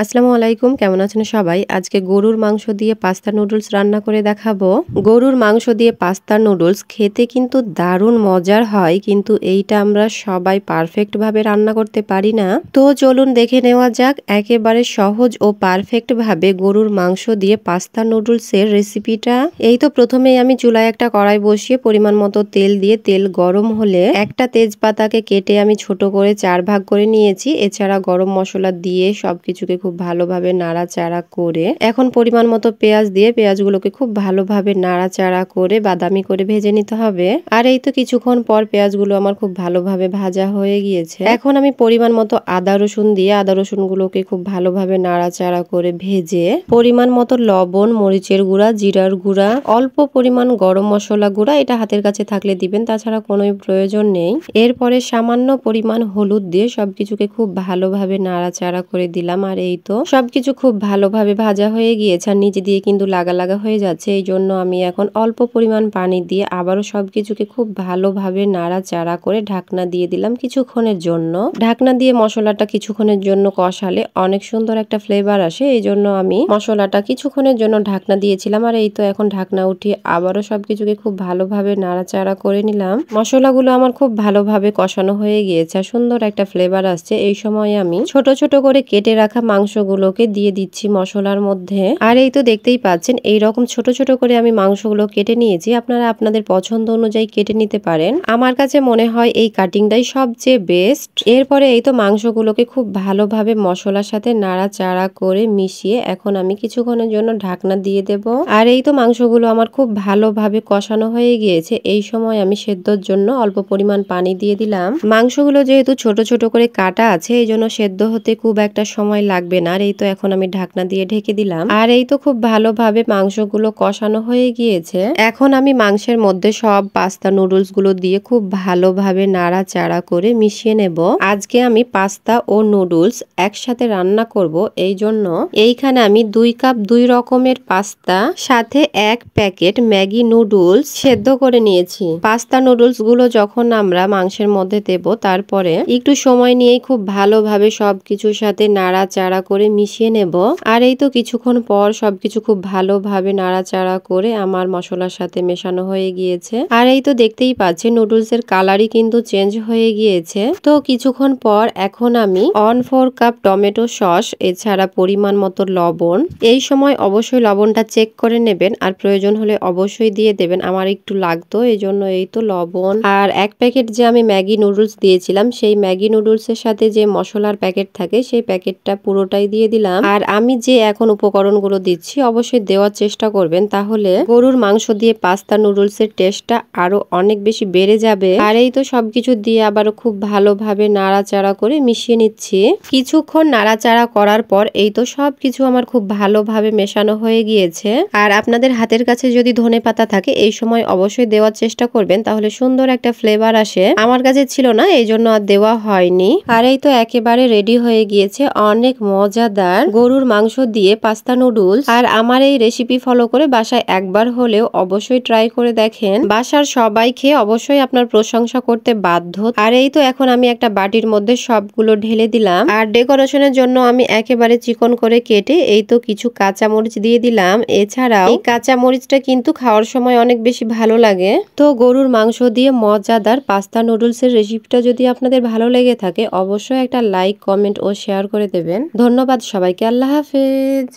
আসসালামু আলাইকুম, কেমন আছেন সবাই? আজকে গরুর মাংস দিয়ে পাস্তা নুডলস রান্না করে দেখাবো। গরুর মাংস দিয়ে পাস্তা নুডলস খেতে কিন্তু দারুণ মজার হয়, কিন্তু এইটা আমরা সবাই পারফেক্ট ভাবে রান্না করতে পারি না। তো চলুন দেখে নেওয়া যাক একেবারে সহজ ও পারফেক্ট ভাবে গরুর মাংস দিয়ে পাস্তা নুডলস এর রেসিপিটা। এই তো প্রথমেই আমি চুলায় একটা কড়াই বসিয়ে পরিমাণ মতো তেল দিয়ে তেল গরম হলে একটা তেজপাতাকে কেটে আমি ছোট করে 4 ভাগ করে নিয়েছি। এছাড়া গরম মশলা দিয়ে সবকিছুকে খুব ভালোভাবে নাড়াচাড়া করে এখন পরিমাণ মতো পেঁয়াজ দিয়ে পেঁয়াজগুলোকে খুব ভালোভাবে নাড়াচাড়া করে বাদামি করে ভেজে নিতে হবে। আর এই তো কিছুক্ষণ পর পেঁয়াজগুলো আমার খুব ভালোভাবে ভাজা হয়ে গিয়েছে। এখন আমি পরিমাণ মতো আদা রসুন দিয়ে আদা রসুনগুলোকে খুব ভালোভাবে নাড়াচাড়া করে ভেজে পরিমাণ মতো লবণ, মরিচের গুঁড়া, জিরার গুঁড়া, অল্প পরিমাণ গরম মশলা গুঁড়া, এটা হাতের কাছে থাকলে দিবেন, তাছাড়া কোনো প্রয়োজন নেই। এরপরে সামান্য পরিমাণ হলুদ দিয়ে সবকিছুকে খুব ভালোভাবে নাড়াচাড়া করে দিলাম। আর এই তো সবকিছু খুব ভালোভাবে ভাজা হয়ে গিয়েছে, আর নিচে দিয়ে কিন্তু লাগা লাগা হয়ে যাচ্ছে। এই জন্য আমি এখন অল্প পরিমাণ পানি দিয়ে আবারও সবকিছুকে খুব ভালোভাবে নাড়াচাড়া করে ঢাকনা দিয়ে দিলাম কিছুক্ষণের জন্য। ঢাকনা দিয়ে মশলাটা কিছুক্ষণের জন্য কষালে অনেক সুন্দর একটা ফ্লেভার আসে, এই জন্য আমি মশলাটা কিছুক্ষণের জন্য ঢাকনা দিয়েছিলাম। আর এই তো এখন ঢাকনা উঠিয়ে আবারও সবকিছুকে খুব ভালোভাবে নাড়াচাড়া করে নিলাম। মশলাগুলো আমার খুব ভালোভাবে কষানো হয়ে গিয়েছে, সুন্দর একটা ফ্লেভার আসছে। এই সময় আমি ছোট ছোট করে কেটে রাখা মাংসগুলোকে দিয়ে দিচ্ছি মশলার মধ্যে। আর এই তো দেখতেই পাচ্ছেন এইরকম ছোট ছোট করে আমি মাংসগুলো কেটে নিয়েছি। আপনারা আপনাদের পছন্দ অনুযায়ী কেটে নিতে পারেন। আমার কাছে মনে হয় এই কাটিংটাই সবচেয়ে বেস্ট। এরপরে এই তো মাংসগুলোকে খুব ভালোভাবে মশলার সাথে নাড়াচাড়া করে মিশিয়ে এখন আমি কিছুক্ষণের জন্য ঢাকনা দিয়ে দেব। আর এই তো মাংসগুলো আমার খুব ভালোভাবে কষানো হয়ে গিয়েছে। এই সময় আমি সেদ্ধর জন্য অল্প পরিমাণ পানি দিয়ে দিলাম। মাংসগুলো যেহেতু ছোট ছোট করে কাটা আছে, এই জন্য সেদ্ধ হতে খুব একটা সময় লাগবে না। আর এই তো এখন আমি ঢাকনা দিয়ে ঢেকে দিলাম। আর এই তো খুব ভালোভাবে মাংসগুলো কষানো হয়ে গিয়েছে। এখন আমি মাংসের মধ্যে সব পাস্তা নুডলস গুলো দিয়ে খুব ভালোভাবে নাড়াচাড়া করে মিশিয়ে নেব। আজকে আমি পাস্তা ও নুডলস একসাথে রান্না করব, এই জন্য এইখানে আমি 2 কাপ 2 রকমের পাস্তা সাথে 1 প্যাকেট ম্যাগি নুডলস সেদ্ধ করে নিয়েছি। পাস্তা নুডলস গুলো যখন আমরা মাংসের মধ্যে দেব, তারপরে একটু সময় নিয়েই খুব ভালোভাবে সবকিছুর সাথে নাড়াচাড়া করে মিশিয়ে নেব। আর এই তো কিছুক্ষণ পর সবকিছু খুব ভালোভাবে নাড়াচাড়া করে আমার মশলার সাথে মেশানো হয়ে গিয়েছে। আর এই তো দেখতেই পাচ্ছেন নুডলস এর কালারই কিন্তু চেঞ্জ হয়ে গিয়েছে। তো কিছুক্ষণ পর এখন আমি 1/4 কাপ টমেটো সস, এছাড়া পরিমাণ মতো লবণ, এই সময় অবশ্যই লবণটা চেক করে নেবেন, আর প্রয়োজন হলে অবশ্যই দিয়ে দেবেন। আমার একটু লাগতো, এই জন্য এই তো লবণ আর 1 প্যাকেট যে আমি ম্যাগি নুডলস দিয়েছিলাম, সেই ম্যাগি নুডলস এর সাথে যে মশলার প্যাকেট থাকে সেই প্যাকেটটা পুরোটাই দিয়ে দিলাম। আর আমি যে এখন উপকরণগুলো দিচ্ছি অবশ্যই দেওয়ার চেষ্টা করবেন, তাহলে গরুর মাংস দিয়ে পাস্তা নুডলস এর টেস্টটা আরো অনেক বেশি বেড়ে যাবে। আর এই তো সবকিছু দিয়ে আবারও খুব ভালোভাবে নাড়াচাড়া করে মিশিয়ে নিচ্ছি। কিছুক্ষণ নাড়াচাড়া করার পর এই তো সবকিছু আমার খুব ভালোভাবে মেশানো হয়ে গিয়েছে। আর আপনাদের হাতের কাছে যদি ধনেপাতা থাকে এই সময় অবশ্যই দেওয়ার চেষ্টা করবেন, তাহলে সুন্দর একটা ফ্লেভার আসে। আমার কাছে ছিল না, এই জন্য আর দেওয়া হয়নি। আর এই তো একেবারে রেডি হয়ে গিয়েছে অনেক মজাদার গরুর মাংস দিয়ে পাস্তা নুডলস। আর আমার এই রেসিপি ফলো করে বাসায় একবার হলেও অবশ্যই ট্রাই করে দেখেন। বাসার সবাই খেয়ে অবশ্যই আপনার প্রশংসা করতে বাধ্য। আর এই তো এখন আমি একটা বাটির মধ্যে সবগুলো ঢেলে দিলাম। আর ডেকোরেশনের জন্য আমি একেবারে চিকন করে কেটে এই তো কিছু কাঁচা মরিচ দিয়ে দিলাম। এছাড়াও এই কাঁচা মরিচটা কিন্তু খাওয়ার সময় অনেক বেশি ভালো লাগে। তো গরুর মাংস দিয়ে মজাদার পাস্তা নুডলস এর রেসিপিটা যদি আপনাদের ভালো লেগে থাকে অবশ্যই একটা লাইক, কমেন্ট ও শেয়ার করে দেবেন। ধন্যবাদ সবাইকে। আল্লাহ হাফেজ।